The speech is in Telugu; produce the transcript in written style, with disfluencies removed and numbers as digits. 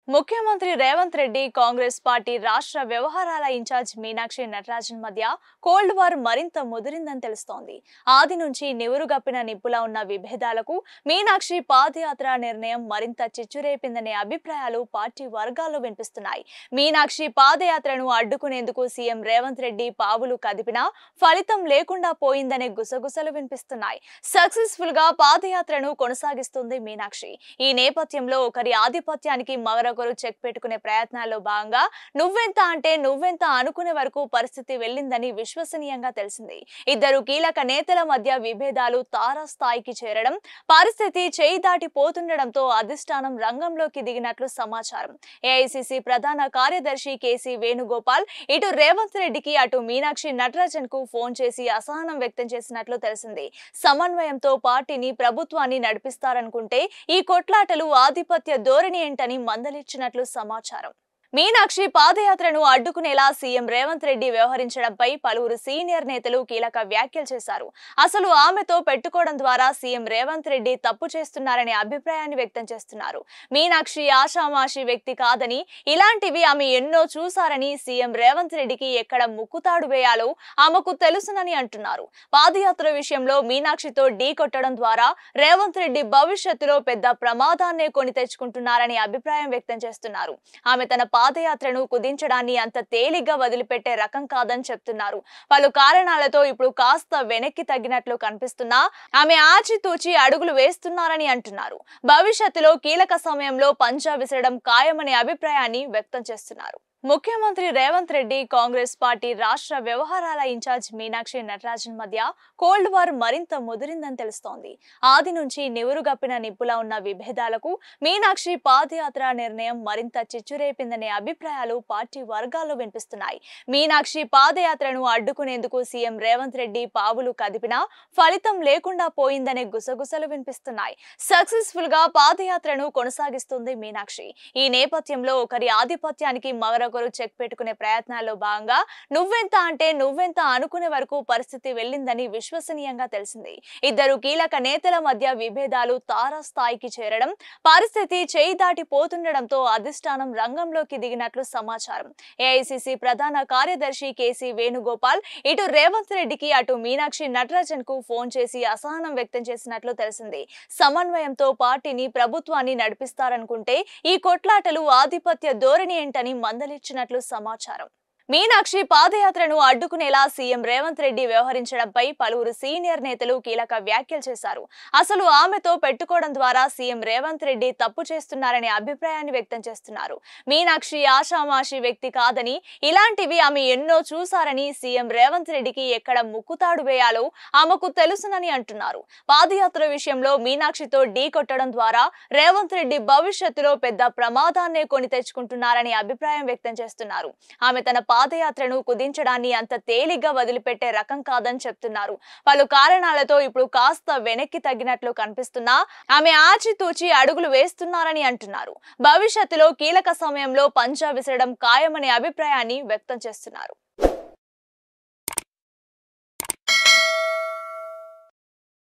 ముఖ్యమంత్రి రేవంత్ రెడ్డి కాంగ్రెస్ పార్టీ రాష్ట్ర వ్యవహారాల ఇన్ఛార్జ్ మీనాక్షి నటరాజన్ మధ్య కోల్డ్ వార్ మరింత ముదిరిందని తెలుస్తోంది. ఆది నుంచి నివురుగప్పిన నిప్పులా ఉన్న విభేదాలకు మీనాక్షి పాదయాత్ర నిర్ణయం మరింత చిచ్చురేపిందనే అభిప్రాయాలు పార్టీ వర్గాల్లో వినిపిస్తున్నాయి. మీనాక్షి పాదయాత్రను అడ్డుకునేందుకు సీఎం రేవంత్ రెడ్డి పావులు కదిపినా ఫలితం లేకుండా పోయిందనే గుసగుసలు వినిపిస్తున్నాయి. సక్సెస్ఫుల్ గా పాదయాత్రను కొనసాగిస్తుంది మీనాక్షి. ఈ నేపథ్యంలో ఒకరి ఆధిపత్యానికి మరొకరు చెక్ పెట్టుకునే ప్రయత్నాల్లో భాగంగా నువ్వెంత అనుకునే వరకు పరిస్థితి వెళ్ళిందని విశ్వసనీయంగా తెలిసింది. ఇద్దరు కీలక నేతల మధ్య విభేదాలు తారాస్థాయికి చేరడం, పరిస్థితి చేయి దాటిపోతుండటంతో అధిష్టానం రంగంలోకి దిగినట్లు సమాచారం. ఏఐసీసీ ప్రధాన కార్యదర్శి కేసీ వేణుగోపాల్ ఇటు రేవంత్ రెడ్డికి అటు మీనాక్షి నటరాజన్ కు ఫోన్ చేసి అసహనం వ్యక్తం చేసినట్లు తెలిసింది. సమన్వయంతో పార్టీని ప్రభుత్వాన్ని నడిపిస్తారనుకుంటే ఈ కొట్లాటలు ఆధిపత్య ధోరణి ఏంటని మందలిచ్చినట్లు సమాచారం. మీనాక్షి పాదయాత్రను అడ్డుకునేలా సీఎం రేవంత్ రెడ్డి వ్యవహరించడంపై పలువురు సీనియర్ నేతలు కీలక వ్యాఖ్యలు చేశారు. అసలు ఆమెతో పెట్టుకోవడం ద్వారా సీఎం రేవంత్ రెడ్డి తప్పు చేస్తున్నారనే అభిప్రాయాన్ని వ్యక్తం చేస్తున్నారు. మీనాక్షి ఆషామాషి వ్యక్తి కాదని, ఇలాంటివి ఆమె ఎన్నో చూశారని, సీఎం రేవంత్ రెడ్డికి ఎక్కడ ముక్కుతాడు వేయాలో ఆమెకు తెలుసునని అంటున్నారు. పాదయాత్ర విషయంలో మీనాక్షితో ఢీ కొట్టడం ద్వారా రేవంత్ రెడ్డి భవిష్యత్తులో పెద్ద ప్రమాదాన్నే కొని తెచ్చుకుంటున్నారని అభిప్రాయం వ్యక్తం చేస్తున్నారు. ఆమె తన పాదయాత్రను కుదించడాన్ని అంత తేలిగ్గా వదిలిపెట్టే రకం కాదని చెప్తున్నారు. పలు కారణాలతో ఇప్పుడు కాస్త వెనక్కి తగ్గినట్లు కనిపిస్తున్నా ఆమె ఆచితూచి అడుగులు వేస్తున్నారని అంటున్నారు. భవిష్యత్తులో కీలక సమయంలో పంజా విసరడం ఖాయమనే అభిప్రాయాన్ని వ్యక్తం చేస్తున్నారు. ముఖ్యమంత్రి రేవంత్ రెడ్డి కాంగ్రెస్ పార్టీ రాష్ట్ర వ్యవహారాల ఇన్ఛార్జ్ మీనాక్షి నటరాజన్ మధ్య కోల్డ్ వార్ మరింత ముదిరిందని తెలుస్తోంది. ఆది నుంచి నివురుగప్పిన నిప్పులా ఉన్న విభేదాలకు మీనాక్షి పాదయాత్ర నిర్ణయం మరింత చిచ్చురేపిందనే అభిప్రాయాలు పార్టీ వర్గాల్లో వినిపిస్తున్నాయి. మీనాక్షి పాదయాత్రను అడ్డుకునేందుకు సీఎం రేవంత్ రెడ్డి పావులు కదిపినా ఫలితం లేకుండా పోయిందనే గుసగుసలు వినిపిస్తున్నాయి. సక్సెస్ఫుల్ గా పాదయాత్రను కొనసాగిస్తుంది మీనాక్షి. ఈ నేపథ్యంలో ఒకరి ఆధిపత్యానికి మరొకరు చెక్ పెట్టుకునే ప్రయత్నాల్లో భాగంగా నువ్వెంత అనుకునే వరకు పరిస్థితి వెళ్ళిందని విశ్వసనీయంగా తెలిసింది. ఇద్దరు కీలక నేతల మధ్య విభేదాలు తారాస్థాయికి చేరడం, పరిస్థితి చేయి దాటిపోతుండటంతో అధిష్టానం రంగంలోకి దిగినట్లు సమాచారం. ఏఐసీసీ ప్రధాన కార్యదర్శి కేసీ వేణుగోపాల్ ఇటు రేవంత్ రెడ్డికి అటు మీనాక్షి నటరాజన్ కు ఫోన్ చేసి అసహనం వ్యక్తం చేసినట్లు తెలిసింది. సమన్వయంతో పార్టీని ప్రభుత్వాన్ని నడిపిస్తారనుకుంటే ఈ కొట్లాటలు ఆధిపత్య ధోరణి ఏంటని మందలిచ్చినట్లు సమాచారం. మీనాక్షి పాదయాత్రను అడ్డుకునేలా సీఎం రేవంత్ రెడ్డి వ్యవహరించడంపై పలువురు సీనియర్ నేతలు కీలక వ్యాఖ్యలు చేశారు. అసలు ఆమెతో పెట్టుకోవడం ద్వారా సీఎం రేవంత్ రెడ్డి తప్పు చేస్తున్నారనే అభిప్రాయాన్ని వ్యక్తం చేస్తున్నారు. మీనాక్షి ఆషామాషి వ్యక్తి కాదని, ఇలాంటివి ఆమె ఎన్నో చూశారని, సీఎం రేవంత్ రెడ్డికి ఎక్కడ ముక్కుతాడు వేయాలో ఆమెకు తెలుసునని అంటున్నారు. పాదయాత్ర విషయంలో మీనాక్షితో ఢీ కొట్టడం ద్వారా రేవంత్ రెడ్డి భవిష్యత్తులో పెద్ద ప్రమాదాన్నే కొని తెచ్చుకుంటున్నారని అభిప్రాయం వ్యక్తం చేస్తున్నారు. ఆమె తన పాదయాత్రను కుదించడాన్ని అంత తేలిగ్గా వదిలిపెట్టే రకం కాదని చెప్తున్నారు. పలు కారణాలతో ఇప్పుడు కాస్త వెనక్కి తగ్గినట్లు కనిపిస్తున్నా ఆమె ఆచితూచి అడుగులు వేస్తున్నారని అంటున్నారు. భవిష్యత్తులో కీలక సమయంలో పంజా విసరడం ఖాయమనే అభిప్రాయాన్ని వ్యక్తం చేస్తున్నారు.